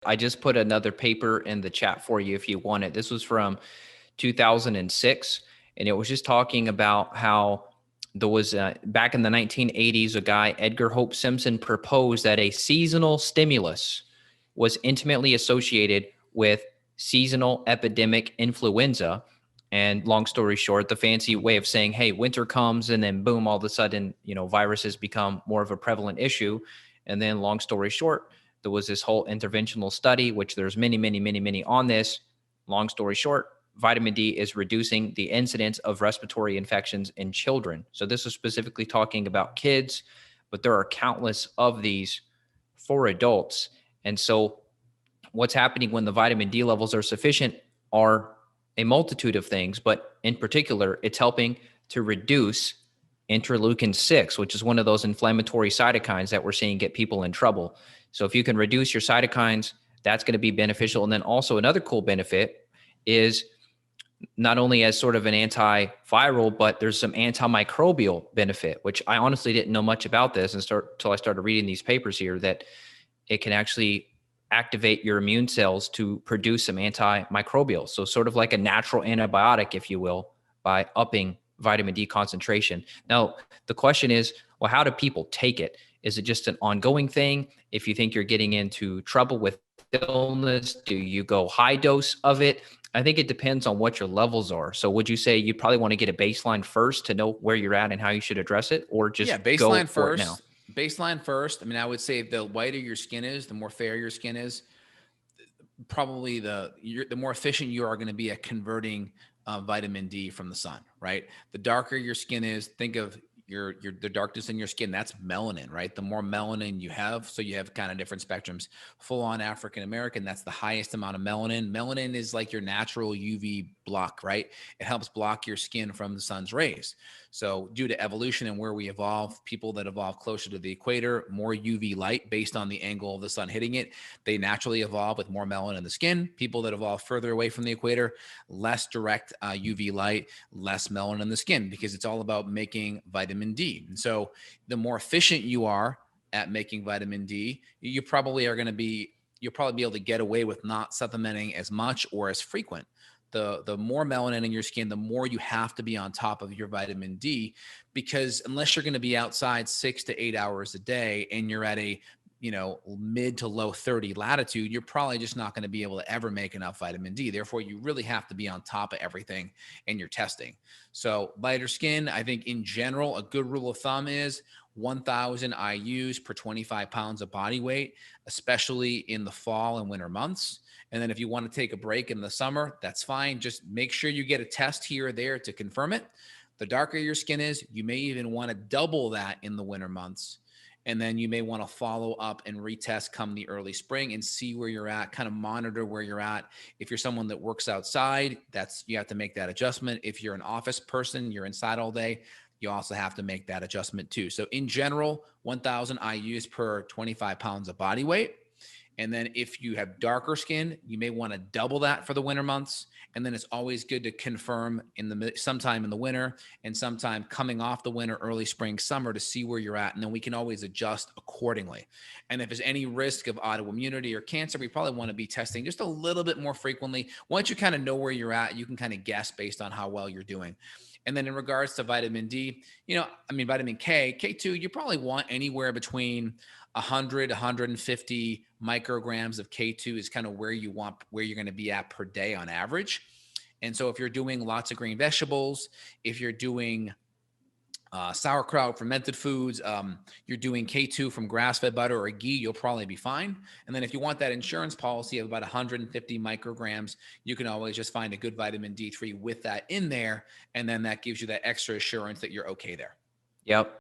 I just put another paper in the chat for you if you want it. This was from 2006, and it was just talking about how there was back in the 1980s, a guy, Edgar Hope Simpson, proposed that a seasonal stimulus was intimately associated with seasonal epidemic influenza. And long story short, the fancy way of saying, hey, winter comes and then boom, all of a sudden, viruses become more of a prevalent issue. And then long story short, there was this whole interventional study, which there's many, many, many, many on this. Long story short, vitamin D is reducing the incidence of respiratory infections in children. So this is specifically talking about kids, but there are countless of these for adults. And so what's happening when the vitamin D levels are sufficient are a multitude of things, but in particular, it's helping to reduce interleukin 6, which is one of those inflammatory cytokines that we're seeing get people in trouble. So if you can reduce your cytokines, that's going to be beneficial. And then also another cool benefit is not only as sort of an antiviral, but there's some antimicrobial benefit, which I honestly didn't know much about this until I started reading these papers here, that it can actually activate your immune cells to produce some antimicrobial. So sort of like a natural antibiotic, if you will, by upping vitamin D concentration. Now, the question is, well, how do people take it? Is it just an ongoing thing? If you think you're getting into trouble with illness, do you go high dose of it? I think it depends on what your levels are. So would you say you probably want to get a baseline first to know where you're at and how you should address it, or just Yeah, go for it now? baseline first. I mean, I would say the whiter your skin is, the more fair your skin is, probably the more efficient you are going to be at converting vitamin D from the sun, right? The darker your skin is, think of the darkness in your skin, that's melanin, right? The more melanin you have, so you have kind of different spectrums. Full on African American, that's the highest amount of melanin. Melanin is like your natural UV block, right? It helps block your skin from the sun's rays. So due to evolution and where we evolve, people that evolve closer to the equator, more UV light based on the angle of the sun hitting it, they naturally evolve with more melanin in the skin. People that evolve further away from the equator, less direct UV light, less melanin in the skin, because it's all about making vitamin D. And so the more efficient you are at making vitamin D, you probably are going to be, you'll probably be able to get away with not supplementing as much or as frequent. The more melanin in your skin, the more you have to be on top of your vitamin D, because unless you're going to be outside 6 to 8 hours a day and you're at a mid to low 30 latitude, you're probably just not going to be able to ever make enough vitamin D. Therefore, you really have to be on top of everything in your testing. So lighter skin, I think in general, a good rule of thumb is 1,000 IUs per 25 pounds of body weight, especially in the fall and winter months. And then if you want to take a break in the summer, that's fine. Just make sure you get a test here or there to confirm it. The darker your skin is, you may even want to double that in the winter months. And then you may want to follow up and retest come the early spring and see where you're at, kind of monitor where you're at. If you're someone that works outside, you have to make that adjustment. If you're an office person, you're inside all day, you also have to make that adjustment too. So in general, 1,000 IUs per 25 pounds of body weight. And then if you have darker skin, you may want to double that for the winter months. And then it's always good to confirm sometime in the winter and sometime coming off the winter, early spring, summer, to see where you're at. And then we can always adjust accordingly. And if there's any risk of autoimmunity or cancer, we probably want to be testing just a little bit more frequently. Once you kind of know where you're at, you can kind of guess based on how well you're doing. And then in regards to vitamin D, vitamin K, K2, you probably want anywhere between 100, 150 micrograms of K2 is kind of where you're going to be at per day on average. And so if you're doing lots of green vegetables, if you're doing sauerkraut, fermented foods, you're doing K2 from grass-fed butter or ghee, you'll probably be fine. And then if you want that insurance policy of about 150 micrograms, you can always just find a good vitamin D3 with that in there. And then that gives you that extra assurance that you're okay there. Yep.